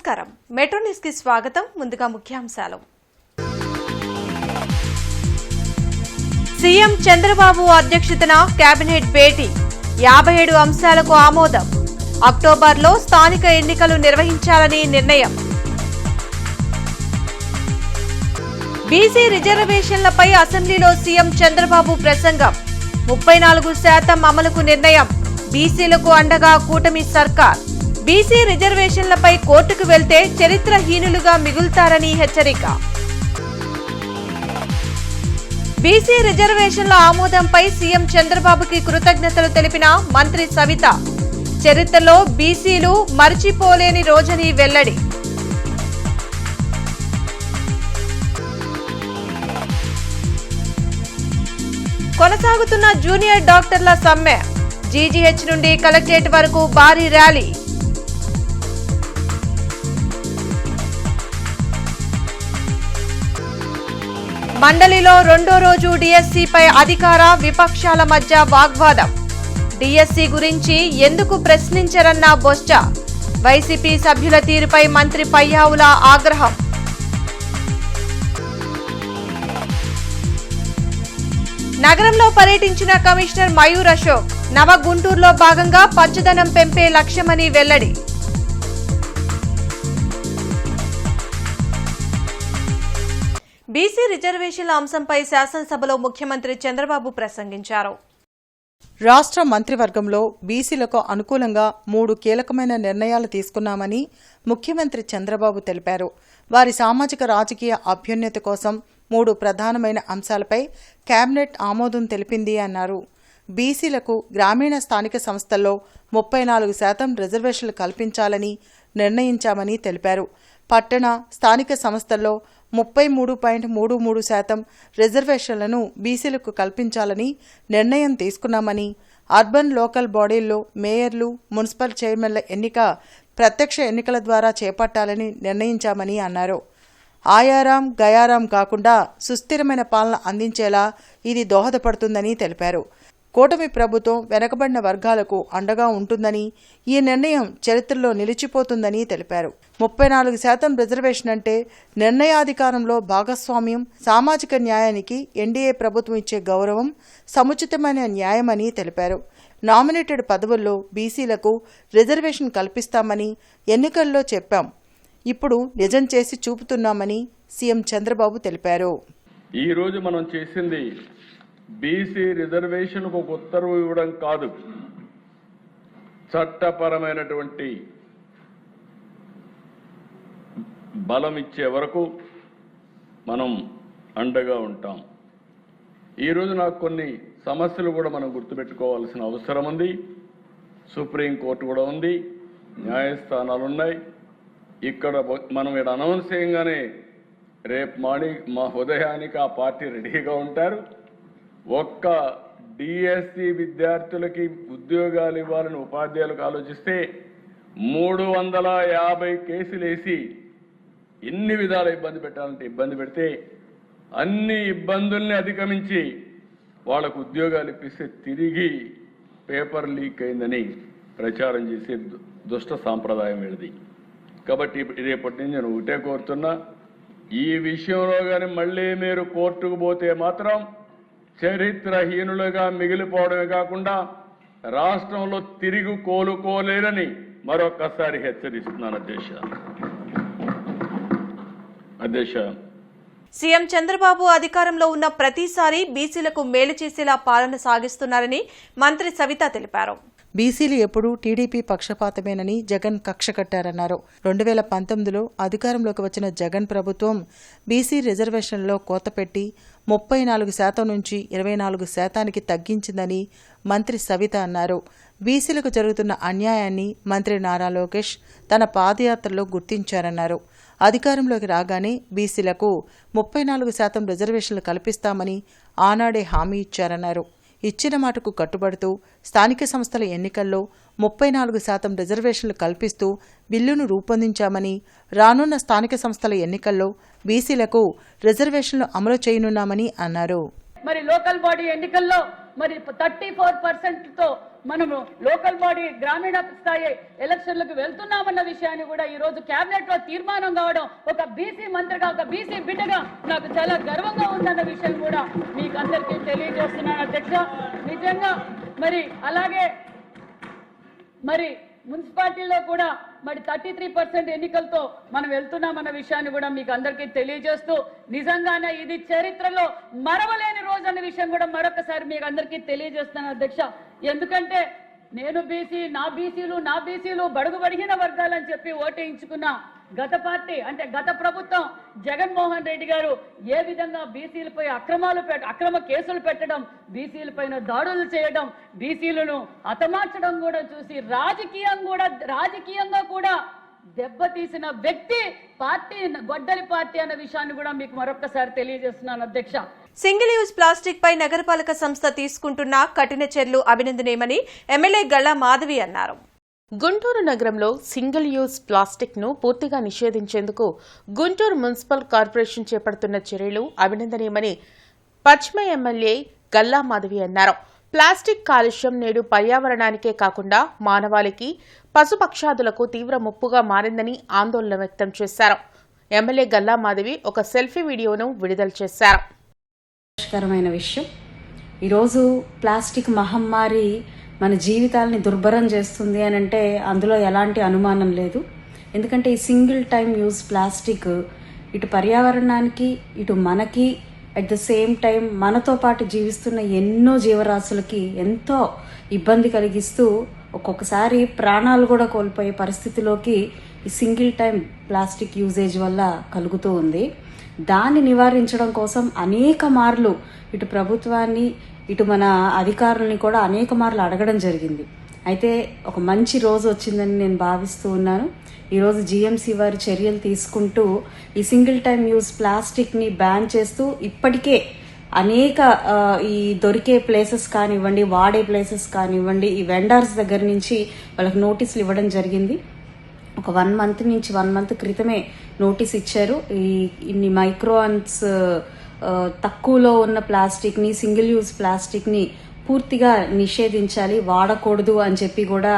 నమస్కారం. Metro news కి స్వాగతం. ముందుగా ముఖ్యాంశాలు. సీఎం చంద్రబాబు అధ్యక్షతన కేబినెట్ భేటీ, 57 అంశాలకు ఆమోదం. అక్టోబర్లో స్థానిక ఎన్నికలు నిర్వహించాలని నిర్ణయం. బీసీ రిజర్వేషన్లపై అసెంబ్లీలో సీఎం చంద్రబాబు ప్రసంగం. 34% అమలుకు నిర్ణయం. బీసీలకు అండగా కూటమి సర్కార్. బీసీ రిజర్వేషన్లపై కోర్టుకు వెళ్తే చరిత్రహీనులుగా మిగులుతారని హెచ్చరిక. బీసీ రిజర్వేషన్ల ఆమోదంపై సీఎం చంద్రబాబుకి కృతజ్ఞతలు తెలిపిన మంత్రి సవిత. చరిత్రలో బీసీలు మరిచిపోలేని రోజని వెల్లడి. కొనసాగుతున్న జూనియర్ డాక్టర్ల సమ్మె. జీజీహెచ్ నుండి కలెక్టరేట్ వరకు భారీ ర్యాలీ. మండలిలో రెండో రోజు డీఎస్సీపై అధికార విపక్షాల మధ్య వాగ్వాదం. డీఎస్సీ గురించి ఎందుకు ప్రశ్నించరన్న బొత్స. వైసీపీ సభ్యుల తీరుపై మంత్రి పయ్యావుల ఆగ్రహం. నగరంలో పర్యటించిన కమిషనర్ మయూర్ అశోక్. నవ గుంటూరులో భాగంగా పచ్చదనం పెంపే లక్ష్యమని వెల్లడి. బీసీ రిజర్వేషన్ల అంశంపై శాసనసభలో ముఖ్యమంత్రి చంద్రబాబు ప్రసంగించారు. రాష్ట్ర మంత్రివర్గంలో బీసీలకు అనుకూలంగా 3 కీలకమైన నిర్ణయాలు తీసుకున్నామని ముఖ్యమంత్రి చంద్రబాబు తెలిపారు. వారి సామాజిక రాజకీయ అభ్యున్నతి కోసం 3 ప్రధానమైన అంశాలపై కేబినెట్ ఆమోదం తెలిపింది అన్నారు. బీసీలకు గ్రామీణ స్థానిక సంస్థల్లో 34% రిజర్వేషన్లు కల్పించాలని నిర్ణయించామని తెలిపారు. పట్టణ స్థానిక సంస్థల్లో 33.33% రిజర్వేషన్లను బీసీలకు కల్పించాలని నిర్ణయం తీసుకున్నామని, అర్బన్ లోకల్ బాడీల్లో మేయర్లు, మున్సిపల్ చైర్మన్ల ఎన్నిక ప్రత్యక్ష ఎన్నికల ద్వారా చేపట్టాలని నిర్ణయించామని అన్నారు. ఆయారాం గయారాం కాకుండా సుస్థిరమైన పాలన అందించేలా ఇది దోహదపడుతుందని తెలిపారు. కూటమి ప్రభుత్వం వెనకబడిన వర్గాలకు అండగా ఉంటుందని, ఈ నిర్ణయం చరిత్రలో నిలిచిపోతుందని తెలిపారు. 34% రిజర్వేషన్ అంటే నిర్ణయాధికారంలో భాగస్వామ్యం, సామాజిక న్యాయానికి ఎన్డీఏ ప్రభుత్వం ఇచ్చే గౌరవం, సముచితమైన న్యాయమని తెలిపారు. నామినేటెడ్ పదవుల్లో బీసీలకు రిజర్వేషన్ కల్పిస్తామని ఎన్నికల్లో చెప్పాం, ఇప్పుడు నిజం చేసి చూపుతున్నామని సీఎం చంద్రబాబు తెలిపారు. ఈ రోజు మనం చేసింది బీసీ రిజర్వేషన్కు ఒక ఉత్తర్వు ఇవ్వడం కాదు, చట్టపరమైనటువంటి బలం ఇచ్చే వరకు మనం అండగా ఉంటాం. ఈరోజు నాకు కొన్ని సమస్యలు కూడా మనం గుర్తుపెట్టుకోవాల్సిన అవసరం ఉంది. సుప్రీంకోర్టు కూడా ఉంది, న్యాయస్థానాలు ఉన్నాయి. ఇక్కడ మనం ఇక్కడ అనౌన్స్ చేయగానే రేపు మార్నింగ్ మా ఉదయానికి ఆ పార్టీ రెడీగా ఉంటారు. ఒక్క డిఎస్సి విద్యార్థులకి ఉద్యోగాలు ఇవ్వాలని ఉపాధ్యాయులకు ఆలోచిస్తే 350 కేసులు వేసి ఎన్ని విధాల ఇబ్బంది పెట్టాలంటే ఇబ్బంది పెడితే, అన్ని ఇబ్బందుల్ని అధిగమించి వాళ్ళకు ఉద్యోగాలు ఇప్పిస్తే తిరిగి పేపర్ లీక్ అయిందని ప్రచారం చేసే దుష్ట సాంప్రదాయం వీళ్ళది. కాబట్టి రేపటి నుంచి నేను ఒకటే కోరుతున్నా, ఈ విషయంలో కానీ మళ్ళీ మీరు కోర్టుకు పోతే మాత్రం చరిత్రహీనులుగా మిగిలిపోవడమే కాకుండా రాష్ట్రంలో తిరిగి కోలుకోలేరని మరొకసారి హెచ్చరిస్తున్నాను అధ్యక్ష. సీఎం చంద్రబాబు అధికారంలో ఉన్న ప్రతిసారి బీసీలకు మేలు చేసేలా పాలన సాగిస్తున్నారని మంత్రి సవిత తెలిపారు. బీసీలు ఎప్పుడూ టీడీపీ పక్షపాతమేనని జగన్ కక్ష కట్టారన్నారు. 2019లో అధికారంలోకి వచ్చిన జగన్ ప్రభుత్వం బీసీ రిజర్వేషన్లలో కోత పెట్టి 34% నుంచి 24%కి తగ్గించిందని మంత్రి సవిత అన్నారు. బీసీలకు జరుగుతున్న అన్యాయాన్ని మంత్రి నారా లోకేష్ తన పాదయాత్రలో గుర్తించారన్నారు. అధికారంలోకి రాగానే బీసీలకు 34% రిజర్వేషన్లు కల్పిస్తామని ఆనాడే హామీ ఇచ్చారన్నారు. ఇచ్చిన మాటకు కట్టుబడుతూ స్థానిక సంస్థల ఎన్నికల్లో 34% రిజర్వేషన్లు కల్పిస్తూ బిల్లును రూపొందించామని, రానున్న స్థానిక సంస్థల ఎన్నికల్లో బీసీలకు రిజర్వేషన్లు అమలు చేయనున్నామని అన్నారు. మరి లోకల్ బాడీ ఎన్నికల్లో మరి 34%తో మనము లోకల్ బాడీ గ్రామీణ స్థాయి ఎలక్షన్లకు వెళ్తున్నామన్న విషయాన్ని కూడా ఈ రోజు కేబినెట్ లో తీర్మానం కావడం, ఒక బీసీ మంత్రిగా, ఒక బీసీ బిడ్డగా నాకు చాలా గర్వంగా ఉందన్న విషయం కూడా మీకు అందరికీ తెలియజేస్తున్నాను అధ్యక్ష. నిజంగా మరి అలాగే మరి మున్సిపాలిటీలో కూడా మరి 33% ఎన్నికలతో మనం వెళ్తున్నామన్న విషయాన్ని కూడా మీకు అందరికీ తెలియజేస్తూ, నిజంగానే ఇది చరిత్రలో మరవలేని రోజు అన్న విషయం కూడా మరొకసారి మీకు అందరికీ తెలియజేస్తున్నాను అధ్యక్ష. ఎందుకంటే నేను బీసీ, నా బీసీలు బడుగు బడిగిన వర్గాలని చెప్పి ఓటేయించుకున్న గత పార్టీ అంటే గత ప్రభుత్వం జగన్మోహన్ రెడ్డి గారు ఏ విధంగా బీసీలపై అక్రమ కేసులు పెట్టడం, బీసీలపైన దాడులు చేయడం, బీసీలను హతమార్చడం కూడా చూసి రాజకీయంగా కూడా దెబ్బతీసిన వ్యక్తి పార్టీ గొడ్డలి పార్టీ అన్న విషయాన్ని కూడా మీకు మరొకసారి తెలియజేస్తున్నాను అధ్యక్ష. సింగిల్ యూజ్ ప్లాస్టిక్ పై నగరపాలక సంస్థ తీసుకుంటున్న కఠిన చర్యలు అభినందనీయమని ఎమ్మెల్యే గల్లా మాధవి అన్నారు. గుంటూరు నగరంలో సింగిల్ యూజ్ ప్లాస్టిక్ ను పూర్తిగా నిషేధించేందుకు గుంటూరు మున్సిపల్ కార్పొరేషన్ చేపడుతున్న చర్యలు అభినందనీయమని పశ్చిమ ఎమ్మెల్యే గల్లా మాధవి అన్నారు. ప్లాస్టిక్ కాలుష్యం నేడు పర్యావరణానికే కాకుండా మానవాళికి, పశుపక్షాదులకు తీవ్ర ముప్పుగా మారిందని ఆందోళన వ్యక్తం చేశారు. ఎమ్మెల్యే గల్లా మాధవి ఒక సెల్ఫీ వీడియోను విడుదల చేశారు. విషయం ఈరోజు ప్లాస్టిక్ మహమ్మారి మన జీవితాలని దుర్భరం చేస్తుంది అని అంటే అందులో ఎలాంటి అనుమానం లేదు. ఎందుకంటే ఈ సింగిల్ టైం యూజ్ ప్లాస్టిక్ ఇటు పర్యావరణానికి, ఇటు మనకి, అట్ ద సేమ్ టైం మనతో పాటు జీవిస్తున్న ఎన్నో జీవరాశులకి ఎంతో ఇబ్బంది కలిగిస్తూ ఒక్కొక్కసారి ప్రాణాలు కూడా కోల్పోయే పరిస్థితిలోకి ఈ సింగిల్ టైం ప్లాస్టిక్ యూజేజ్ వల్ల కలుగుతూ ఉంది. దాన్ని నివారించడం కోసం అనేక మార్లు ఇటు ప్రభుత్వాన్ని, ఇటు మన అధికారుల్ని కూడా అనేక మార్లు అడగడం జరిగింది. అయితే ఒక మంచి రోజు వచ్చిందని నేను భావిస్తూ ఉన్నాను. ఈరోజు జీఎంసీ వారి చర్యలు తీసుకుంటూ ఈ సింగిల్ టైం యూజ్ ప్లాస్టిక్ని బ్యాన్ చేస్తూ ఇప్పటికే అనేక ఈ దొరికే ప్లేసెస్ కానివ్వండి, వాడే ప్లేసెస్ కానివ్వండి, ఈ వెండర్స్ దగ్గర నుంచి వాళ్ళకి నోటీసులు ఇవ్వడం జరిగింది. ఒక 1 మంత్ క్రితమే నోటీస్ ఇచ్చారు. ఇన్ని మైక్రోన్స్ తక్కువలో ఉన్న ప్లాస్టిక్ని, సింగిల్ యూజ్ ప్లాస్టిక్ని పూర్తిగా నిషేధించాలి, వాడకూడదు అని చెప్పి కూడా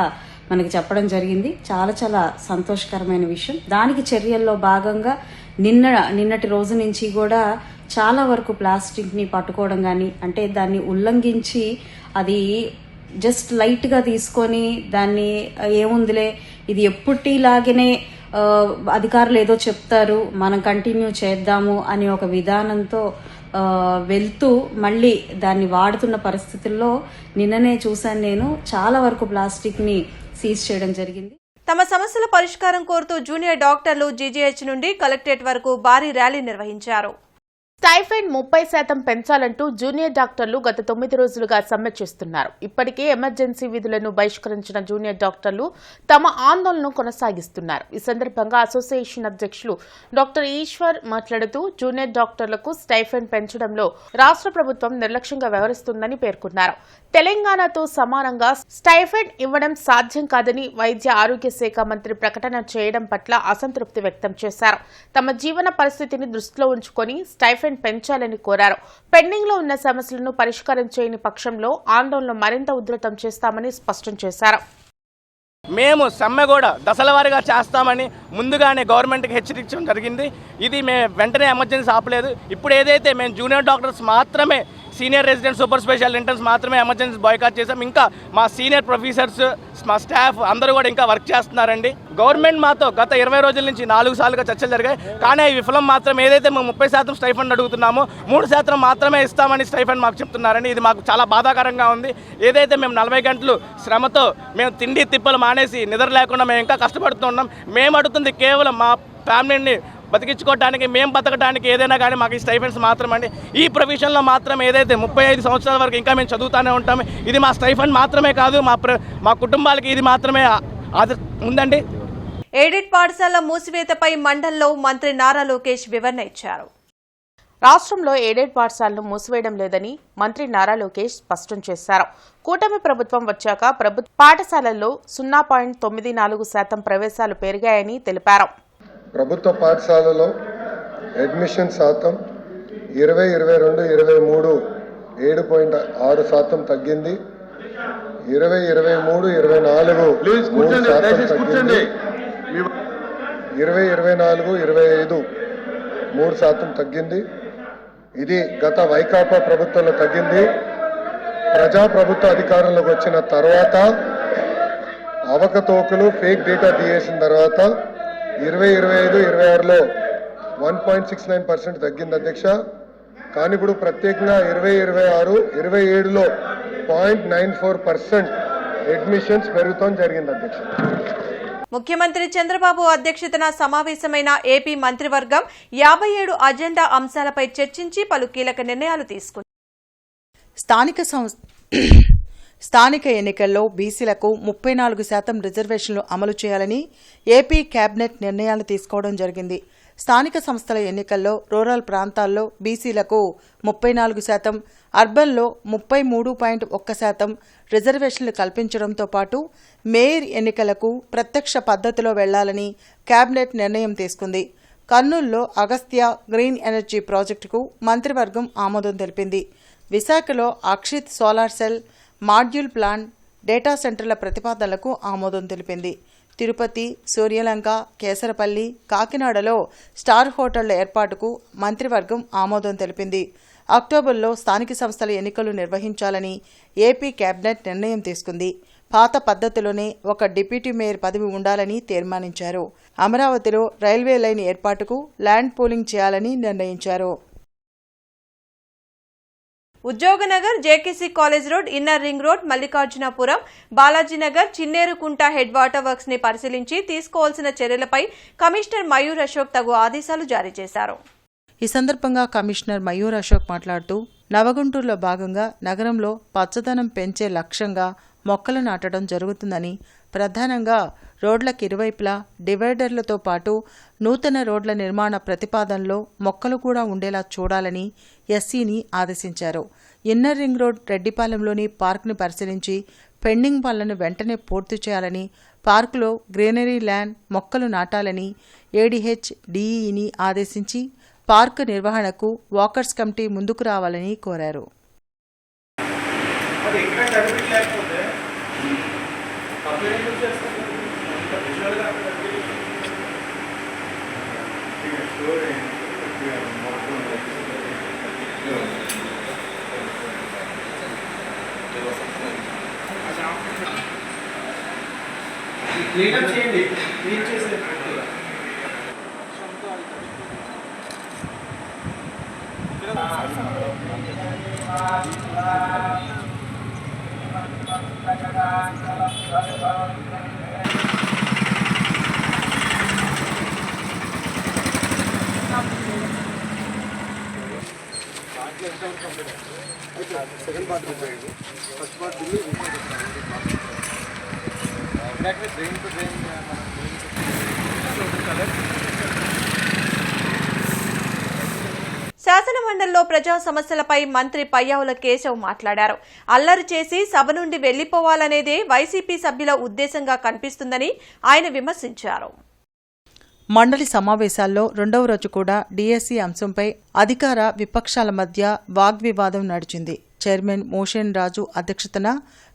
మనకి చెప్పడం జరిగింది. చాలా చాలా సంతోషకరమైన విషయం. దానికి చర్యల్లో భాగంగా నిన్నటి రోజు నుంచి కూడా చాలా వరకు ప్లాస్టిక్ని పట్టుకోవడం కానీ, అంటే దాన్ని ఉల్లంఘించి అది జస్ట్ లైట్గా తీసుకొని దాన్ని ఏముందిలే ఇది ఎప్పటిలాగానే అధికారులు ఏదో చెప్తారు మనం కంటిన్యూ చేద్దాము అని ఒక విధానంతో వెళ్తూ మళ్ళీ దాన్ని వాడుతున్న పరిస్థితుల్లో నిన్ననే చూశాను నేను, చాలా వరకు ప్లాస్టిక్ని సీజ్ చేయడం జరిగింది. తమ సమస్యల పరిష్కారం కోరుతూ జూనియర్ డాక్టర్లు జీజీహెచ్ నుండి కలెక్టరేట్ వరకు భారీ ర్యాలీ నిర్వహించారు. స్టైఫండ్ 30% పెంచాలంటూ జూనియర్ డాక్టర్లు గత 9 రోజులుగా సమ్మె చేస్తున్నారు. ఇప్పటికే ఎమర్జెన్సీ విధులను బహిష్కరించిన జూనియర్ డాక్టర్లు తమ ఆందోళనను కొనసాగిస్తున్నారు. ఈ సందర్భంగా అసోసియేషన్ అధ్యక్షులు డాక్టర్ ఈశ్వర్ మాట్లాడుతూ జూనియర్ డాక్టర్లకు స్టైఫండ్ పెంచడంలో రాష్ట్ర ప్రభుత్వం నిర్లక్ష్యంగా వ్యవహరిస్తుందని పేర్కొన్నారు. తెలంగాణతో సమానంగా స్టైఫండ్ ఇవ్వడం సాధ్యం కాదని వైద్య ఆరోగ్య శాఖ మంత్రి ప్రకటన చేయడం పట్ల అసంతృప్తి వ్యక్తం చేశారు. తమ జీవన పరిస్థితిని దృష్టిలో ఉంచుకొని స్టైఫండ్ పెంచాలని కోరారు. పెండింగ్ లో ఉన్న సమస్యలను పరిష్కారం చేయని పక్షంలో ఆందోళన మరింత ఉధృతం చేస్తామని స్పష్టం చేశారు. మేము సమ్మె కూడా దశల వారీగా చేస్తామని ముందుగానే గవర్నమెంట్కి హెచ్చరించడం జరిగింది. ఇది మేము వెంటనే ఎమర్జెన్సీ ఆపలేదు. ఇప్పుడు ఏదైతే మేము జూనియర్ డాక్టర్స్ మాత్రమే, senior resident, super special interns మాత్రమే ఎమర్జెన్సీ బాయ్కాట్ చేసాం. ఇంకా మా సీనియర్ ప్రొఫెసర్స్, మా స్టాఫ్ అందరూ కూడా ఇంకా వర్క్ చేస్తున్నారండి. గవర్నమెంట్ మాతో గత 20 రోజుల నుంచి 4 సార్లుగా చర్చలు జరిగాయి. కానీ ఈ విఫలం మాత్రం ఏదైతే మేము 30% స్టైఫండ్ అడుగుతున్నామో 3% మాత్రమే ఇస్తామని స్టైఫండ్ మాకు చెప్తున్నారండి. ఇది మాకు చాలా బాధాకరంగా ఉంది. ఏదైతే మేము 40 గంటలు శ్రమతో మేము తిండి తిప్పలు మానేసి నిద్ర లేకుండా మేము ఇంకా కష్టపడుతున్నాం. మేము అడుగుతుంది కేవలం మా ఫ్యామిలీని బతికించుకోవడానికి, మేము బతకడానికి ఏదైనా కానీ మాకు ఈ స్టైఫండ్స్ మాత్రమండి. ఈ ప్రొఫెషన్లో మాత్రం ఏదైతే 35 సంవత్సరాల వరకు ఇంకా మేము చదువుతూనే ఉంటాము. ఇది మా స్టైఫండ్ మాత్రమే కాదు, మా కుటుంబాలకి ఇది మాత్రమే ఉందండి. ఎయిడెడ్ పాఠశాల మూసివేతపై మండలిలో మంత్రి నారా లోకేష్ వివరణ ఇచ్చారు. రాష్ట్రంలో ఎయిడెడ్ పాఠశాలను మూసివేయడం లేదని మంత్రి నారా లోకేష్ స్పష్టం చేశారు. కూటమి ప్రభుత్వం వచ్చాక ప్రభుత్వ పాఠశాలల్లో 0.94% ప్రవేశాలు పెరిగాయని తెలిపారు. ప్రభుత్వ పాఠశాలలో అడ్మిషన్ శాతం 2022-23 7.6% తగ్గింది. 2023, 24 ప్లీజ్ కూర్చోండి, దయచేసి కూర్చోండి. 2024, 25 3% తగ్గింది. ఇది గత వైకాపా ప్రభుత్వంలో తగ్గింది. ప్రజాప్రభుత్వ అధికారంలోకి వచ్చిన తర్వాత అవకతవకలు ఫేక్ డేటా తీసేసిన తర్వాత 2025, 26లో 1.69% తగ్గింది అధ్యక్ష. కానీ ఇప్పుడు ప్రత్యేకంగా 2026, 27లో 0.94% అడ్మిషన్స్ పెరుగుతాం జరిగింది అధ్యక్ష. ముఖ్యమంత్రి చంద్రబాబు అధ్యక్షతన సమావేశమైన ఏపీ మంత్రివర్గం 57 అజెండా అంశాలపై చర్చించి పలు కీలక నిర్ణయాలు తీసుకుంది. స్థానిక ఎన్నికల్లో బీసీలకు 34% రిజర్వేషన్లు అమలు చేయాలని ఏపీ కేబినెట్ నిర్ణయాలు తీసుకోవడం జరిగింది. స్థానిక సంస్థల ఎన్నికల్లో రూరల్ ప్రాంతాల్లో బీసీలకు 34%, అర్బన్లో 33.1% రిజర్వేషన్లు కల్పించడంతో పాటు మేయర్ ఎన్నికలకు ప్రత్యక్ష పద్ధతిలో వెళ్లాలని కేబినెట్ నిర్ణయం తీసుకుంది. కర్నూలులో అగస్త్య గ్రీన్ ఎనర్జీ ప్రాజెక్టుకు మంత్రివర్గం ఆమోదం తెలిపింది. విశాఖలో Akshit solar cell module plant data సెంటర్ల ప్రతిపాదనలకు ఆమోదం తెలిపింది. తిరుపతి, సూర్యలంక, కేసరపల్లి, కాకినాడలో స్టార్ హోటళ్ల ఏర్పాటుకు మంత్రివర్గం ఆమోదం తెలిపింది. అక్టోబర్లో స్థానిక సంస్థల ఎన్నికలు నిర్వహించాలని ఏపీ కేబినెట్ నిర్ణయం తీసుకుంది. పాత పద్ధతిలోనే ఒక డిప్యూటీ మేయర్ పదవి ఉండాలని తీర్మానించారు. అమరావతిలో రైల్వే లైన్ ఏర్పాటుకు ల్యాండ్ పూలింగ్ చేయాలని నిర్ణయించారు. Udyoganagar, JKC college road, inner ring road, Mallikarjunapuram, Balajinagar, Chinnerukunta head water works ని పరిశీలించి తీసుకోవాల్సిన చర్యలపై కమిషనర్ మయూర్ అశోక్ తగు ఆదేశాలు జారీ చేశారు. ఈ సందర్భంగా కమిషనర్ మయూర్ అశోక్ మాట్లాడుతూ నవగుంటూరులో భాగంగా నగరంలో పచ్చదనం పెంచే లక్ష్యంగా మొక్కలు నాటడం జరుగుతుందని, ప్రధానంగా రోడ్లకు ఇరువైపులా డివైడర్లతో పాటు నూతన రోడ్ల నిర్మాణ ప్రతిపాదనలో మొక్కలు కూడా ఉండేలా చూడాలని ఎస్సీని ఆదేశించారు. ఇన్నర్ రింగ్ రోడ్ రెడ్డిపాలెంలోని పార్క్ని పరిశీలించి పెండింగ్ పనులను వెంటనే పూర్తి చేయాలని, పార్కులో గ్రీనరీ ల్యాండ్ మొక్కలు నాటాలని ఏడీహెచ్ డీఈని ఆదేశించి పార్కు నిర్వహణకు వాకర్స్ కమిటీ ముందుకు రావాలని కోరారు. క్లీనప్ చేయండి, క్లీన్ చేసే second part first part drain to drain శాసనమండలిలో ప్రజా సమస్యలపై మంత్రి పయ్యావుల కేశవ్ మాట్లాడారు. అల్లరి చేసి సభ నుండి వెళ్లిపోవాలనేదే వైసీపీ సభ్యుల ఉద్దేశంగా కనిపిస్తుందని ఆయన విమర్శించారు. మండలి సమావేశాల్లో రెండవ రోజు కూడా డీఎస్సీ అంశంపై అధికార విపక్షాల మధ్య వాగ్వివాదం నడిచింది. చైర్మన్ మోషన్ రాజు అధ్యక్షతన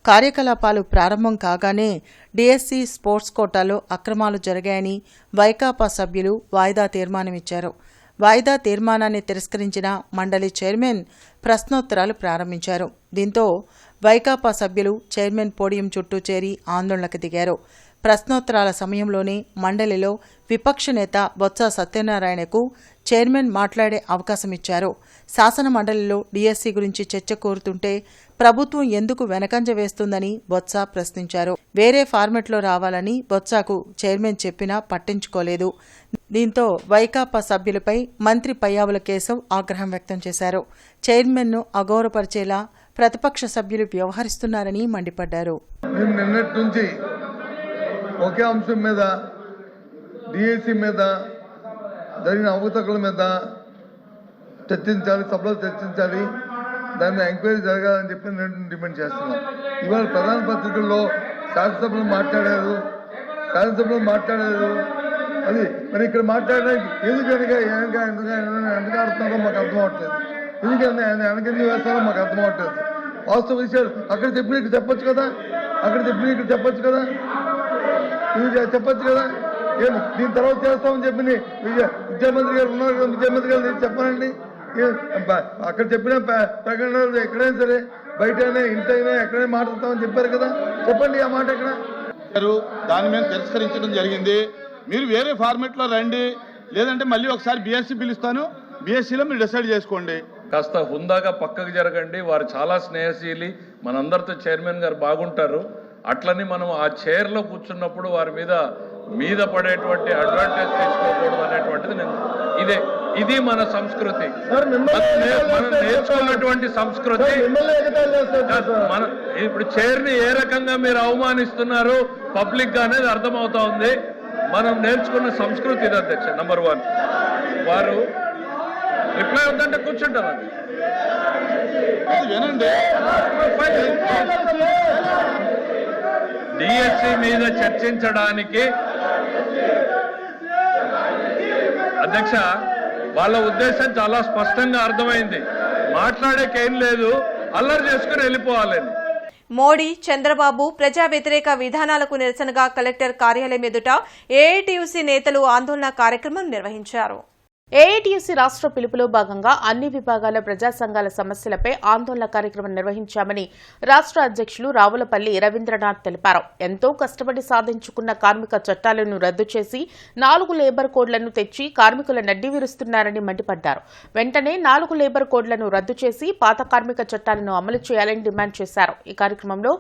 కార్యకలాపాలు ప్రారంభం కాగానే డీఎస్సీ స్పోర్ట్స్ కోటాలో అక్రమాలు జరిగాయని వైకాపా సభ్యులు వాయిదా తీర్మానమిచ్చారు. వాయిదా తీర్మానాన్ని తిరస్కరించిన మండలి చైర్మన్ ప్రశ్నోత్తరాలు ప్రారంభించారు. దీంతో వైకాపా సభ్యులు చైర్మన్ పోడియం చుట్టూ చేరి ఆందోళనకు దిగారు. ప్రశ్నోత్తరాల సమయంలోనే మండలిలో విపక్ష నేత బొత్స సత్యనారాయణకు చైర్మన్ మాట్లాడే అవకాశం ఇచ్చారు. శాసన మండలిలో డీఎస్సీ గురించి చర్చ కోరుతుంటే ప్రభుత్వం ఎందుకు వెనకంజ వేస్తుందని బొత్స ప్రశ్నించారు. వేరే ఫార్మెట్లో రావాలని బొత్సకు చైర్మన్ చెప్పినా పట్టించుకోలేదు. దీంతో వైకాపా సభ్యులపై మంత్రి పయ్యావుల కేశవ్ ఆగ్రహం వ్యక్తం చేశారు. చైర్మన్ను అగౌరవపరిచేలా ప్రతిపక్ష సభ్యులు వ్యవహరిస్తున్నారని మండిపడ్డారు. ఒకే అంశం మీద డిఎస్సి మీద జరిగిన అవకతవకల మీద చర్చించాలి, సభలో చర్చించాలి, దాని మీద ఎంక్వైరీ జరగాలని చెప్పి నేను డిమాండ్ చేస్తున్నాను. ఇవాళ ప్రధాన పత్రికల్లో శాసనసభలో మాట్లాడారు అది మరి ఇక్కడ మాట్లాడడానికి ఎందుకు ఆడుతున్నారో మాకు అర్థం అవట్లేదు. ఎందుకంటే వెనకెందుకు వేస్తారో మాకు అర్థం అవట్లేదు. వాస్తవ విషయాలు అక్కడ చెప్పినట్టు చెప్పొచ్చు కదా. అక్కడ చెప్పి ఇక్కడ చెప్పొచ్చు కదా, ఇది చెప్పొచ్చు కదా. దీని తర్వాత చేస్తామని చెప్పింది విద్యామంత్రి గారు ఉన్నారు కదా, విద్యామంత్రి గారు చెప్పానండి. అక్కడ చెప్పిన ప్రకటనలు ఎక్కడైనా సరే బయటైనా ఇంటైనా ఎక్కడైనా మాట్లాడతామని చెప్పారు కదా, చెప్పండి ఆ మాట ఎక్కడ. దాన్ని మేము తిరస్కరించడం జరిగింది. మీరు వేరే ఫార్మెట్లో రండి, లేదంటే మళ్ళీ ఒకసారి బీఎస్సీ పిలుస్తాను, బీఎస్సీలో మీరు డిసైడ్ చేసుకోండి. కాస్త హుందాగా పక్కకు జరగండి. వారు చాలా స్నేహశీలి, మనందరితో చైర్మన్ గారు బాగుంటారు. అట్లని మనం ఆ చైర్లో కూర్చున్నప్పుడు వారి మీద పడేటువంటి అడ్వాంటేజ్ తీసుకోకూడదు అనేటువంటిది ఇది మన సంస్కృతి, మనం నేర్చుకున్నటువంటి సంస్కృతి. మన ఇప్పుడు చైర్ని ఏ రకంగా మీరు అవమానిస్తున్నారు పబ్లిక్ గా అనేది అర్థమవుతా ఉంది. మనం నేర్చుకున్న సంస్కృతి ఇది అధ్యక్ష. నంబర్ 1, వారు రిప్లై అవుతుంటే కూర్చుంటారు. వినండి, డిఎస్సి మీద చర్చించడానికి అధ్యక్ష వాళ్ళ ఉద్దేశం చాలా స్పష్టంగా అర్థమైంది. మాట్లాడేకేం లేదు, అల్లరి చేసుకుని వెళ్ళిపోవాలని. మోడీ, చంద్రబాబు ప్రజా వ్యతిరేక విధానాలకు నిరసనగా కలెక్టర్ కార్యాలయం ఎదుట ఏఐటీయూసీ నేతలు ఆందోళన కార్యక్రమం నిర్వహించారు. ఏఐటీయూసీ రాష్ట్ర పిలుపులో భాగంగా అన్ని విభాగాల ప్రజా సంఘాల సమస్యలపై ఆందోళన కార్యక్రమం నిర్వహించామని రాష్ట్ర అధ్యక్షులు రావులపల్లి రవీంద్రనాథ్ తెలిపారు. ఎంతో కష్టపడి సాధించుకున్న కార్మిక చట్టాలను రద్దు చేసి 4 లేబర్ కోడ్లను తెచ్చి కార్మికుల నడ్డి విరుస్తున్నారని మండిపడ్డారు. వెంటనే 4 లేబర్ కోడ్లను రద్దు చేసి పాత కార్మిక చట్టాలను అమలు చేయాలని డిమాండ్ చేశారు. ఈ కార్యక్రమంలో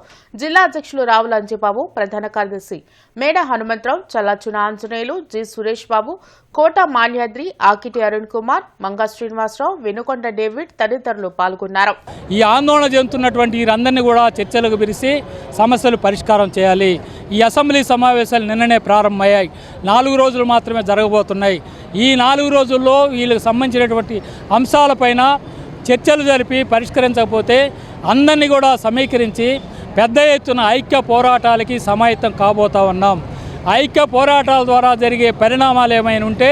జిల్లా అధ్యక్షులు రావుల అంజిబాబు, ప్రధాన కార్యదర్శి మేడ హనుమంతరావు, చల్లాచున ఆంజనేయులు, జి సురేష్ బాబు, కోట మాన్యాద్రి, ఆకిటి అరుణ్ కుమార్, మంగా శ్రీనివాసరావు, వెనుకొండ డేవిడ్ తదితరులు పాల్గొన్నారు. ఈ ఆందోళన చెందుతున్నటువంటి వీరందరినీ కూడా చర్చలకు పిలిచి సమస్యలు పరిష్కారం చేయాలి. ఈ అసెంబ్లీ సమావేశాలు నిన్ననే ప్రారంభమయ్యాయి. 4 రోజులు మాత్రమే జరగబోతున్నాయి. ఈ 4 రోజుల్లో వీళ్ళకి సంబంధించినటువంటి అంశాలపైన చర్చలు జరిపి పరిష్కరించకపోతే అందరినీ కూడా సమీకరించి పెద్ద ఎత్తున ఐక్య పోరాటాలకి సమాయత్తం కాబోతా ఉన్నాం. ఐక్య పోరాటాల ద్వారా జరిగే పరిణామాలు ఏమైనా ఉంటే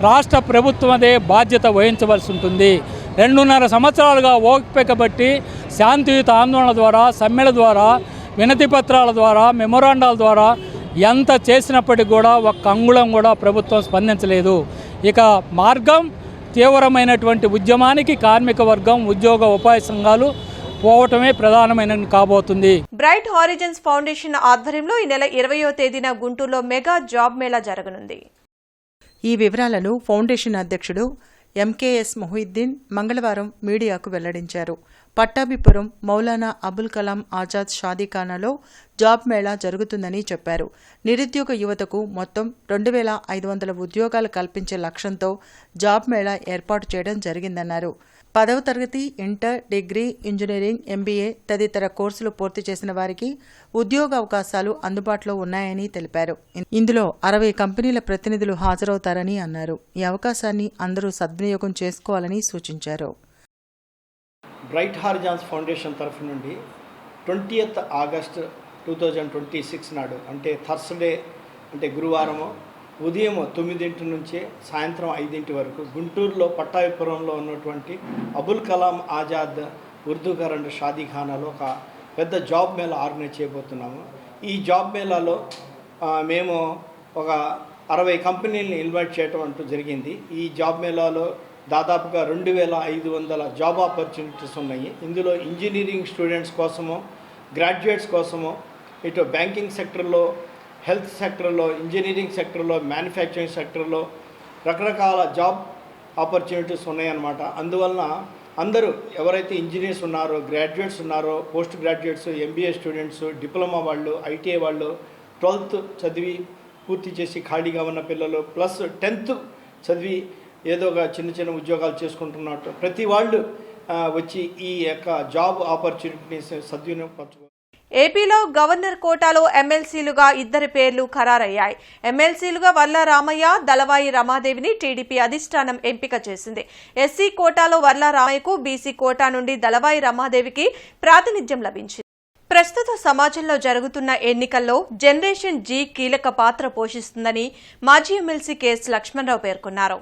రాష్ట్ర ప్రభుత్వం అదే బాధ్యత వహించవలసి ఉంటుంది. 2.5 సంవత్సరాలుగా ఓపిక బట్టి శాంతియుత ఆందోళన ద్వారా, సమ్మెల ద్వారా, వినతి పత్రాల ద్వారా, మెమొరాండాల ద్వారా ఎంత చేసినప్పటికీ కూడా ఒక్క అంగుళం కూడా ప్రభుత్వం స్పందించలేదు. ఇక మార్గం తీవ్రమైనటువంటి ఉద్యమానికి కార్మిక వర్గం, ఉద్యోగ ఉపాధి సంఘాలు పోవటమే ప్రధానమైన కాబోతుంది. బ్రైట్ హారిజన్స్ ఫౌండేషన్ ఆధ్వర్యంలో ఈ నెల 20వ తేదీన గుంటూరులో మెగా జాబ్ మేళా జరగనుంది. ఈ వివరాలను ఫౌండేషన్ అధ్యక్షుడు ఎంకేఎస్ మొహిద్దీన్ మంగళవారం మీడియాకు వెల్లడించారు. పట్టాభిపురం మౌలానా అబుల్ కలాం ఆజాద్ షాదీఖానాలో జాబ్ మేళా జరుగుతుందని చెప్పారు. నిరుద్యోగ యువతకు మొత్తం 2500 ఉద్యోగాలు కల్పించే లక్ష్యంతో జాబ్ మేళా ఏర్పాటు చేయడం జరిగిందన్నారు. 10వ తరగతి, ఇంటర్, డిగ్రీ, ఇంజనీరింగ్, ఎంబీఏ తదితర కోర్సులు పూర్తి చేసిన వారికి ఉద్యోగ అవకాశాలు అందుబాటులో ఉన్నాయని తెలిపారు. ఇందులో 60 కంపెనీల ప్రతినిధులు హాజరవుతారని అన్నారు. ఈ అవకాశాన్ని అందరూ సద్వినియోగం చేసుకోవాలని సూచించారు. బ్రైట్ హారిజాన్స్ ఫౌండేషన్ తరఫు నుండి 20th ఆగస్టు 2026 నాడు, అంటే థర్స్డే, అంటే గురువారము ఉదయం 9 నుంచే సాయంత్రం 5 వరకు గుంటూరులో పట్టాభిపురంలో ఉన్నటువంటి అబుల్ కలాం ఆజాద్ ఉర్దూ కరెంట్ షాదీఖానాలో ఒక పెద్ద జాబ్ మేళా ఆర్గనైజ్ చేయబోతున్నాము. ఈ జాబ్ మేళాలో మేము ఒక 60 కంపెనీలను ఇన్వైట్ చేయడం అంటూ జరిగింది. ఈ జాబ్ మేళాలో దాదాపుగా 2500 జాబ్ ఆపర్చునిటీస్ ఉన్నాయి. ఇందులో ఇంజనీరింగ్ స్టూడెంట్స్ కోసము, గ్రాడ్యుయేట్స్ కోసము, ఇటు బ్యాంకింగ్ సెక్టర్లో, హెల్త్ సెక్టర్లో, ఇంజనీరింగ్ సెక్టర్లో, మ్యానుఫ్యాక్చరింగ్ సెక్టర్లో రకరకాల జాబ్ ఆపర్చునిటీస్ ఉన్నాయన్నమాట. అందువలన అందరూ ఎవరైతే ఇంజనీర్స్ ఉన్నారో, గ్రాడ్యుయేట్స్ ఉన్నారో, post graduates, MBA students, diploma వాళ్ళు, ఐటీఐ వాళ్ళు, 12th చదివి పూర్తి చేసి ఖాళీగా ఉన్న పిల్లలు, ప్లస్ 10th చదివి ఏదో ఒక చిన్న ఉద్యోగాలు చేసుకుంటున్నట్టు ప్రతి వాళ్ళు వచ్చి ఈ యొక్క జాబ్ ఆపర్చునిటీస్ సద్వినియోగపరచుకో. ఏపీలో గవర్నర్ కోటాలో ఎమ్మెల్సీలుగా 2 పేర్లు ఖరారయ్యాయి. ఎమ్మెల్సీలుగా వర్ల రామయ్య, దళవాయి రమాదేవిని టీడీపీ అధిష్టానం ఎంపిక చేసింది. ఎస్సీ కోటాలో వర్ల రామయ్యకు, బీసీ కోటా నుండి దళవాయి రమాదేవికి ప్రాతినిధ్యం లభించింది. ప్రస్తుత సమాజంలో జరుగుతున్న ఎన్నికల్లో జనరేషన్ జీ కీలక పాత్ర పోషిస్తుందని మాజీ ఎమ్మెల్సీ కెఎస్ లక్ష్మణరావు పేర్కొన్నారు.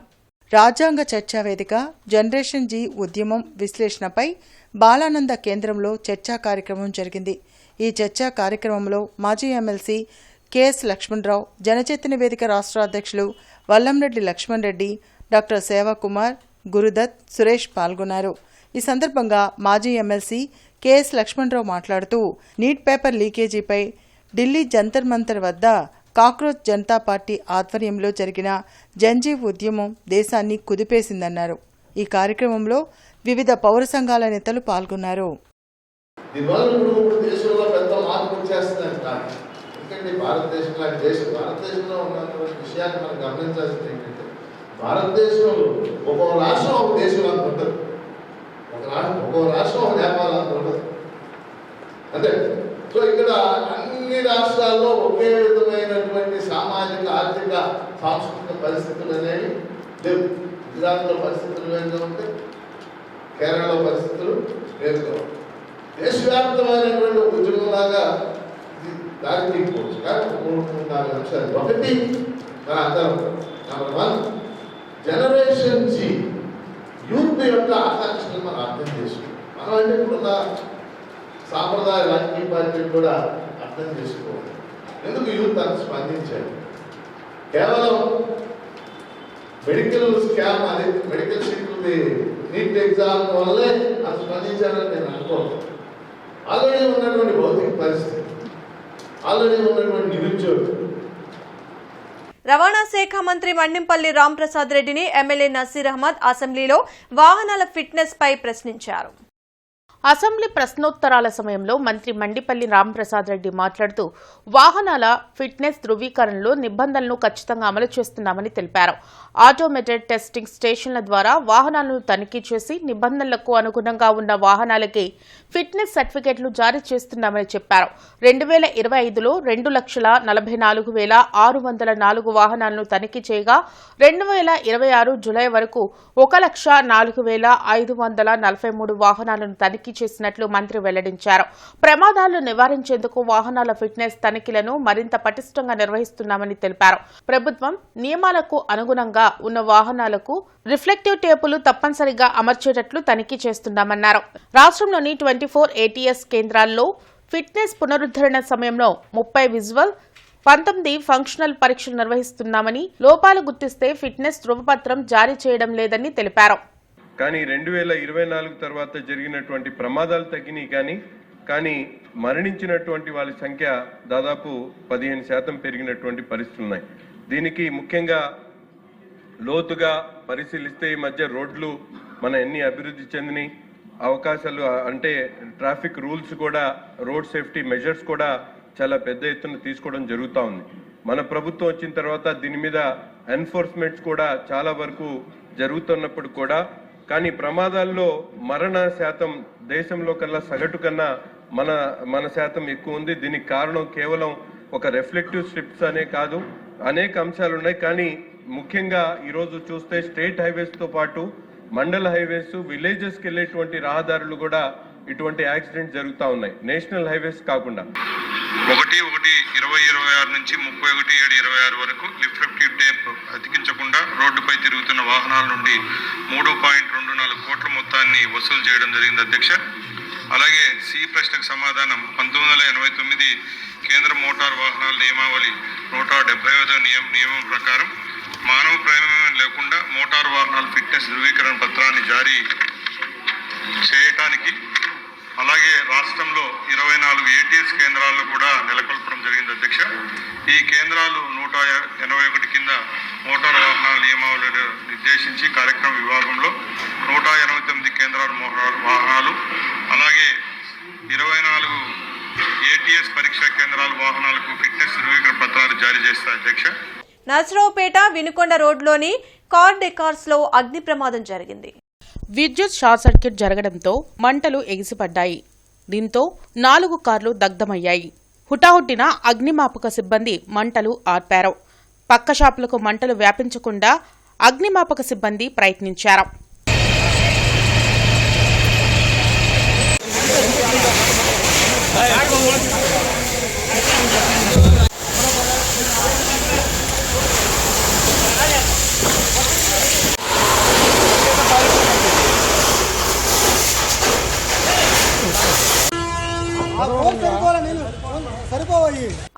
రాజ్యాంగ చర్చా వేదిక జనరేషన్ జీ ఉద్యమం విశ్లేషణపై బాలానంద కేంద్రంలో చర్చా కార్యక్రమం జరిగింది. ఈ చర్చా కార్యక్రమంలో మాజీ ఎమ్మెల్సీ కెఎస్ లక్ష్మణరావు, జనచైతన్య వేదిక రాష్ట్ర అధ్యక్షులు వల్లంరెడ్డి లక్ష్మణ్ రెడ్డి, డాక్టర్ సేవాకుమార్, గురుదత్, సురేష్ పాల్గొన్నారు. ఈ సందర్భంగా మాజీ ఎమ్మెల్సీ కెఎస్ లక్ష్మణరావు మాట్లాడుతూ నీట్ పేపర్ లీకేజీపై ఢిల్లీ జంతర్ మంతర్ వద్ద కాక్రోచ్ జనతా పార్టీ ఆధ్వర్యంలో జరిగిన జంజీవ్ ఉద్యమం దేశాన్ని కుదిపేసిందన్నారు. ఈ కార్యక్రమంలో వివిధ పౌర సంఘాల నేతలు పాల్గొన్నారు. ఎందుకంటే భారతదేశం లాంటి భారతదేశంలో ఉన్నటువంటి విషయాన్ని మనం గమనించాల్సింది ఏంటంటే, భారతదేశంలో ఒక్కో రాష్ట్రం ఒక దేశం అంత ఉంటుంది, ఒక్కో రాష్ట్రం ఒక వ్యాపారం అంత ఉంటుంది అంతే. సో ఇక్కడ అన్ని రాష్ట్రాల్లో ఒకే విధమైనటువంటి సామాజిక, ఆర్థిక, సాంస్కృతిక పరిస్థితులు అనేవి లేవు. గుజరాత్లో పరిస్థితులు వేరుగా ఉంటాయి, కేరళలో పరిస్థితులు వేరుగా ఉంటాయి. దేశవ్యాప్తమైనటువంటి ఉద్యోగంలాగా దారి తీసుకోవచ్చు. కానీ 3-4 అంశాలు. ఒకటి, మన అందరం నెంబర్ 1 జనరేషన్ జీ యూత్ యొక్క ఆకాంక్షలు మనం అర్థం చేసుకోవాలి. మనం అంటే ఇప్పుడున్న సాంప్రదాయ రాజకీయ పార్టీలు కూడా అర్థం చేసుకోవాలి. ఎందుకు యూత్ అంత స్పందించారు? కేవలం మెడికల్ స్కామ్ అది మెడికల్ సీట్లు నీట్ ఎగ్జామ్ వల్లే అంత స్పందించారని నేను అనుకోను. ఆల్రెడీ ఉన్నటువంటి భౌతిక పరిస్థితి, ఆల్రెడీ ఉన్నటువంటి నిరుద్యోగం. రవాణా శాఖ మంత్రి మండింపల్లి రాంప్రసాద్ రెడ్డిని ఎమ్మెల్యే నసీర్ అహ్మద్ అసెంబ్లీలో వాహనాల ఫిట్నెస్ పై ప్రశ్నించారు. అసెంబ్లీ ప్రశ్నోత్తరాల సమయంలో మంత్రి మండిపల్లి రాంప్రసాద్ రెడ్డి మాట్లాడుతూ వాహనాల ఫిట్నెస్ ధృవీకరణలో నిబంధనలను ఖచ్చితంగా అమలు చేస్తున్నామని తెలిపారు. ఆటోమేటెడ్ టెస్టింగ్ స్టేషన్ల ద్వారా వాహనాలను తనిఖీ చేసి నిబంధనలకు అనుగుణంగా ఉన్న వాహనాలకి ఫిట్నెస్ సర్టిఫికెట్లు జారీ చేస్తున్నామని చెప్పారు. 2025లో 2,44,604 వాహనాలను తనిఖీ చేయగా 2026 జులై వరకు 1,04,543 వాహనాలను తనిఖీ చేసినట్లు మంత్రి వెల్లడించారు. ప్రమాదాలను నివారించేందుకు వాహనాల ఫిట్నెస్ తనిఖీలను మరింత పటిష్టంగా నిర్వహిస్తున్నామని తెలిపారు. ప్రభుత్వం నియమాలకు అనుగుణంగా ఉన్న వాహనాలకు రిఫ్లెక్టివ్ టేపులు తప్పనిసరిగా అమర్చేటట్లు తనిఖీ చేస్తున్నామన్నారు. రాష్ట్రంలోని 24 ATS కేంద్రాల్లో ఫిట్నెస్ పునరుద్ధరణ సమయంలో 30 విజువల్, 19 ఫంక్షనల్ పరీక్షలు నిర్వహిస్తున్నామని, లోపాలు గుర్తిస్తే ఫిట్నెస్ ధృవపత్రం జారీ చేయడం లేదని తెలిపారు. కానీ 2024 తర్వాత జరిగినటువంటి ప్రమాదాలు తగ్గినాయి, కానీ మరణించినటువంటి వాళ్ళ సంఖ్య దాదాపు 15% పెరిగినటువంటి పరిస్థితులు ఉన్నాయి. దీనికి ముఖ్యంగా లోతుగా పరిశీలిస్తే ఈ మధ్య రోడ్లు మన ఎన్ని అభివృద్ధి చెందినాయి, అవకాశాలు అంటే ట్రాఫిక్ రూల్స్ కూడా, రోడ్ సేఫ్టీ మెజర్స్ కూడా చాలా పెద్ద ఎత్తున తీసుకోవడం జరుగుతూ ఉంది. మన ప్రభుత్వం వచ్చిన తర్వాత దీని మీద ఎన్ఫోర్స్మెంట్స్ కూడా చాలా వరకు జరుగుతున్నప్పుడు కూడా, కానీ ప్రమాదాల్లో మరణ శాతం దేశంలో కన్నా సగటు కన్నా మన శాతం ఎక్కువ ఉంది. దీనికి కారణం కేవలం ఒక రిఫ్లెక్టివ్ స్ట్రిప్స్ అనే కాదు, అనేక అంశాలు ఉన్నాయి. కానీ ముఖ్యంగా ఈరోజు చూస్తే స్టేట్ హైవేస్తో పాటు మండల హైవేస్, విలేజెస్కి వెళ్ళేటువంటి రహదారులు కూడా ఇటువంటి యాక్సిడెంట్ జరుగుతూ ఉన్నాయి, నేషనల్ హైవేస్ కాకుండా. 1/1/2026 నుంచి 31/7/26 వరకు రిఫ్లెక్టివ్ టేప్ అతికించకుండా రోడ్డుపై తిరుగుతున్న వాహనాల నుండి 3.24 కోట్ల మొత్తాన్ని వసూలు చేయడం జరిగింది అధ్యక్ష. అలాగే సి ప్రశ్నకు సమాధానం 1989 కేంద్ర మోటార్ వాహనాల నియమావళి 175వ నియమం ప్రకారం మానవ ప్రమేయం లేకుండా మోటార్ వాహనాల ఫిట్నెస్ ధృవీకరణ పత్రాన్ని జారీ చేయటానికి, అలాగే రాష్ట్రంలో 24 ATS కేంద్రాల్లో కూడా నెలకొల్పడం జరిగింది అధ్యక్ష. ఈ కేంద్రాలు 181 కింద మోటార్ వాహనాల నియమావళిని నిర్దేశించి కార్యక్రమ విభాగంలో 189 కేంద్రాల వాహనాలు, అలాగే 24 ATS పరీక్షా కేంద్రాల వాహనాలకు ఫిట్నెస్ ధృవీకరణ పత్రాలు జారీ చేస్తాయి అధ్యక్ష. నర్సరావుపేట వినుకొండ రోడ్లోని కార్ డెకార్స్ లో అగ్ని ప్రమాదం జరిగింది. విద్యుత్ షార్ట్ సర్క్యూట్ జరగడంతో మంటలు ఎగిసిపడ్డాయి. దీంతో 4 కార్లు దగ్ధమయ్యాయి. హుటాహుటిన అగ్నిమాపక సిబ్బంది మంటలు ఆర్పారు. పక్క షాపులకు మంటలు వ్యాపించకుండా అగ్నిమాపక సిబ్బంది ప్రయత్నించారు.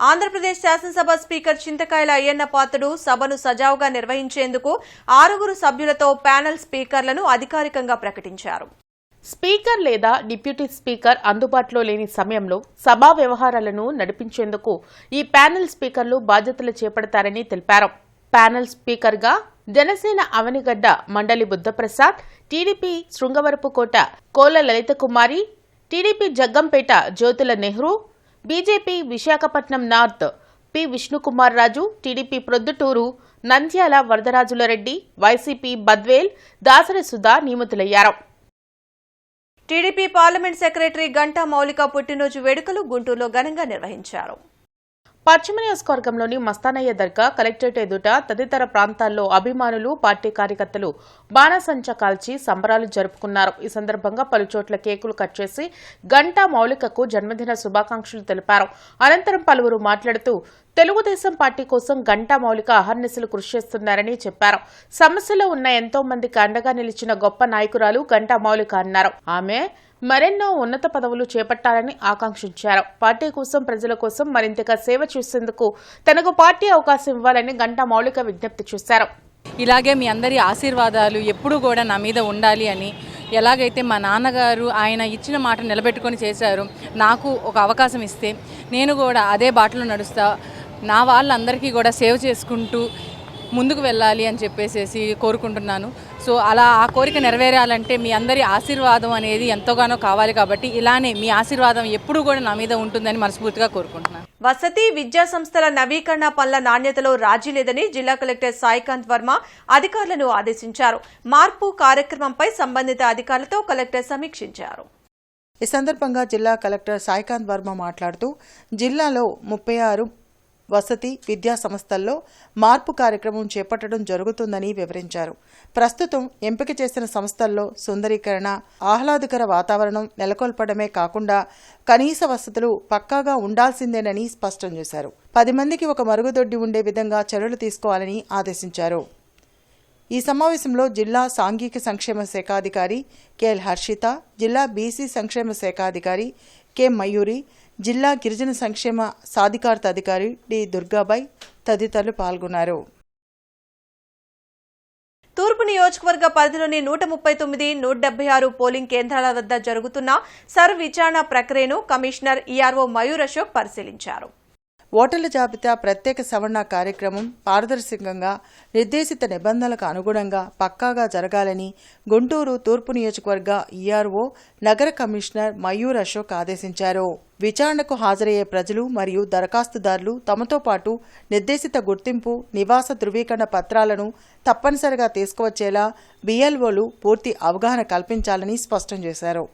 ఆంధ్రప్రదేశ్ శాసనసభ స్పీకర్ చింతకాయల అయ్యన్న పాత్రుడు సభను సజావుగా నిర్వహించేందుకు 6 సభ్యులతో ప్యానెల్ స్పీకర్లను అధికారికంగా ప్రకటించారు. స్పీకర్ లేదా డిప్యూటీ స్పీకర్ అందుబాటులో లేని సమయంలో సభా వ్యవహారాలను నడిపించేందుకు ఈ ప్యానెల్ స్పీకర్లు బాధ్యతలు చేపడతారని తెలిపారు. ప్యానెల్ స్పీకర్గా Janasena Avanigadda Mandali Buddhaprasad, TDP Srungavarapukota Kola Lalitha Kumari, TDP Jaggampeta Jyothula Nehru, BJP Visakhapatnam north P Vishnukumar Raju, TDP Proddatur Nandyala Varadarajula Reddy, YCP Badvel Dasari Sudha నియమితులయ్యారు. టీడీపీ పార్లమెంట్ సెక్రటరీ గంటా మౌలిక పుట్టినరోజు వేడుకలు గుంటూరులో ఘనంగా నిర్వహించారు. పశ్చిమ నియోజకవర్గంలోని మస్తానయ్య దర్గా, కలెక్టరేట్ ఎదుట తదితర ప్రాంతాల్లో అభిమానులు, పార్టీ కార్యకర్తలు బాణసంచా కాల్చి సంబరాలు జరుపుకున్నారు. ఈ సందర్భంగా పలుచోట్ల కేకులు కట్ చేసి గంటా మౌలికకు జన్మదిన శుభాకాంక్షలు తెలిపారు. అనంతరం పలువురు మాట్లాడుతూ తెలుగుదేశం పార్టీ కోసం గంటా మౌలిక అహర్నిశలు కృషి చేస్తున్నారని చెప్పారు. సమస్యలో ఉన్న ఎంతో మందికి అండగా నిలిచిన గొప్ప నాయకురాలు గంటా మౌలిక అన్నారు. ఆమె మరెన్నో ఉన్నత పదవులు చేపట్టాలని ఆకాంక్షించారు. పార్టీ కోసం, ప్రజల కోసం మరింతగా సేవ చేసేందుకు తనకు పార్టీ అవకాశం ఇవ్వాలని గంటా మౌలిక విజ్ఞప్తి చేశారు. ఇలాగే మీ అందరి ఆశీర్వాదాలు ఎప్పుడూ కూడా నా మీద ఉండాలి అని, ఎలాగైతే మా నాన్నగారు ఆయన ఇచ్చిన మాట నిలబెట్టుకొని చేశారు, నాకు ఒక అవకాశం ఇస్తే నేను కూడా అదే బాటలో నడుస్తా, నా వాళ్ళందరికీ కూడా సేవ్ చేసుకుంటూ ముందుకు వెళ్ళాలి అని చెప్పేసి కోరుకుంటున్నాను. సో అలా ఆ కోరిక నెరవేరాలంటే మీ అందరి ఆశీర్వాదం అనేది ఎంతగానో కావాలి. కాబట్టి ఇలానే మీ ఆశీర్వాదం ఎప్పుడూ కూడా నా మీద ఉంటుందని మనస్ఫూర్తిగా కోరుకుంటున్నాను. వసతి విద్యా సంస్థల నవీకరణ పనుల నాణ్యతలో రాజీ లేదని జిల్లా కలెక్టర్ సాయికాంత్ వర్మ అధికారులను ఆదేశించారు. మార్పు కార్యక్రమంపై సంబంధిత అధికారులతో కలెక్టర్ సమీక్షించారు. ఈ సందర్భంగా జిల్లా కలెక్టర్ సాయికాంత్ వర్మ మాట్లాడుతూ జిల్లాలో 36 వసతి విద్యా సంస్థల్లో మార్పు కార్యక్రమం చేపట్టడం జరుగుతుందని వివరించారు. ప్రస్తుతం ఎంపిక చేసిన సంస్థల్లో సుందరీకరణ, ఆహ్లాదకర వాతావరణం నెలకొల్పడమే కాకుండా కనీస వసతులు పక్కాగా ఉండాల్సిందేనని స్పష్టం చేశారు. 10 మందికి ఒక మరుగుదొడ్డి ఉండే విధంగా చర్యలు తీసుకోవాలని ఆదేశించారు. ఈ సమావేశంలో జిల్లా సాంఘిక సంక్షేమ శాఖాధికారి కెఎల్ హర్షిత, జిల్లా బీసీ సంక్షేమ శాఖాధికారి కె మయూరి, జిల్లా గిరిజన సంక్షేమ సాధికారత అధికారి డి దుర్గాబాయ్ తదితరులు పాల్గొన్నారు. తూర్పు నియోజకవర్గ పరిధిలోని 139, 176 పోలింగ్ కేంద్రాల వద్ద జరుగుతున్న సర్వ్ విచారణ ప్రక్రియను కమిషనర్ ఈఆర్ఓ మయూర్ అశోక్ పరిశీలించారు. ఓటర్ల జాబితా ప్రత్యేక సవరణ కార్యక్రమం పారదర్శకంగా నిర్దేశిత నిబంధనలకు అనుగుణంగా పక్కాగా జరగాలని గుంటూరు తూర్పు నియోజకవర్గ ఈఆర్ఓ నగర కమిషనర్ మయూర్ అశోక్ ఆదేశించారు. విచారణకు హాజరయ్యే ప్రజలు మరియు దరఖాస్తుదారులు తమతో పాటు నిర్దేశిత గుర్తింపు, నివాస ధృవీకరణ పత్రాలను తప్పనిసరిగా తీసుకువచ్చేలా బిఎల్ఓలు పూర్తి అవగాహన కల్పించాలని స్పష్టం చేశారు.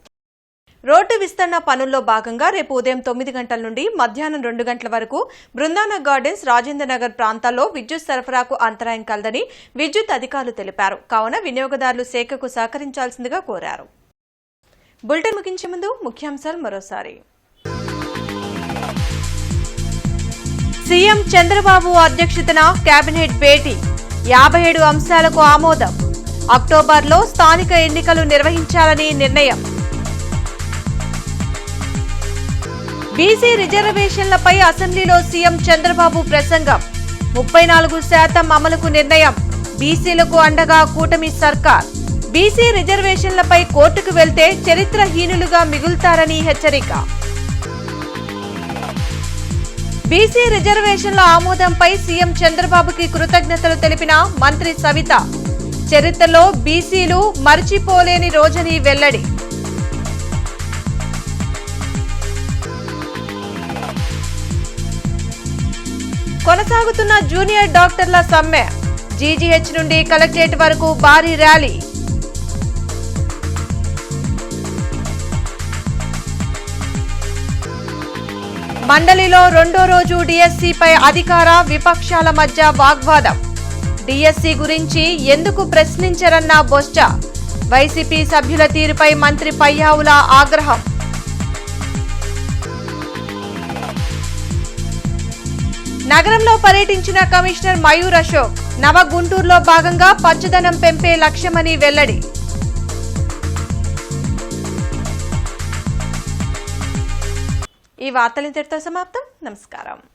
రోడ్డు విస్తరణ పనుల్లో భాగంగా రేపు ఉదయం 9 గంటల నుండి మధ్యాహ్నం 2 గంటల వరకు బృందావన గార్డెన్స్, రాజేంద్ర నగర్ ప్రాంతాల్లో విద్యుత్ సరఫరాకు అంతరాయం కలదని విద్యుత్ అధికారులు తెలిపారు. కావున వినియోగదారులు శాఖకు సహకరించాల్సిందిగా కోరారు. బులెటిన్ ముగించే ముందు ముఖ్యాంశాలు మరోసారి. సీఎం చంద్రబాబు అధ్యక్షతన కేబినెట్ భేటీ, 57 అంశాలకు ఆమోదం. అక్టోబర్లో స్థానిక ఎన్నికలు నిర్వహించాలని నిర్ణయం. బీసీ రిజర్వేషన్లపై అసెంబ్లీలో సీఎం చంద్రబాబు ప్రసంగం, 34% అమలుకు నిర్ణయం. బీసీలకు అండగా కూటమి సర్కార్. బీసీ రిజర్వేషన్లపై కోర్టుకు వెళ్తే చరిత్రహీనులుగా మిగులుతారని హెచ్చరిక. బీసీ రిజర్వేషన్ల ఆమోదంపై సీఎం చంద్రబాబుకి కృతజ్ఞతలు తెలిపిన మంత్రి సవిత. చరిత్రలో బీసీలు మర్చిపోలేని రోజని వెల్లడి. కొనసాగుతున్న జూనియర్ డాక్టర్ల సమ్మె, జీజీహెచ్ నుండి కలెక్టరేట్ వరకు భారీ ర్యాలీ. మండలిలో 2వ రోజు డీఎస్సీపై అధికార విపక్షాల మధ్య వాగ్వాదం. డీఎస్సీ గురించి ఎందుకు ప్రశ్నించరన్న బొజ్జ. వైసీపీ సభ్యుల తీరుపై మంత్రి పయ్యావుల ఆగ్రహం. నగరంలో పర్యటించిన కమిషనర్ మయూర్ అశోక్. నవ గుంటూరులో భాగంగా పచ్చదనం పెంపే లక్ష్యమని వెల్లడి. ఈ వార్తలు ఇంతటితో సమాప్తం. నమస్కారం.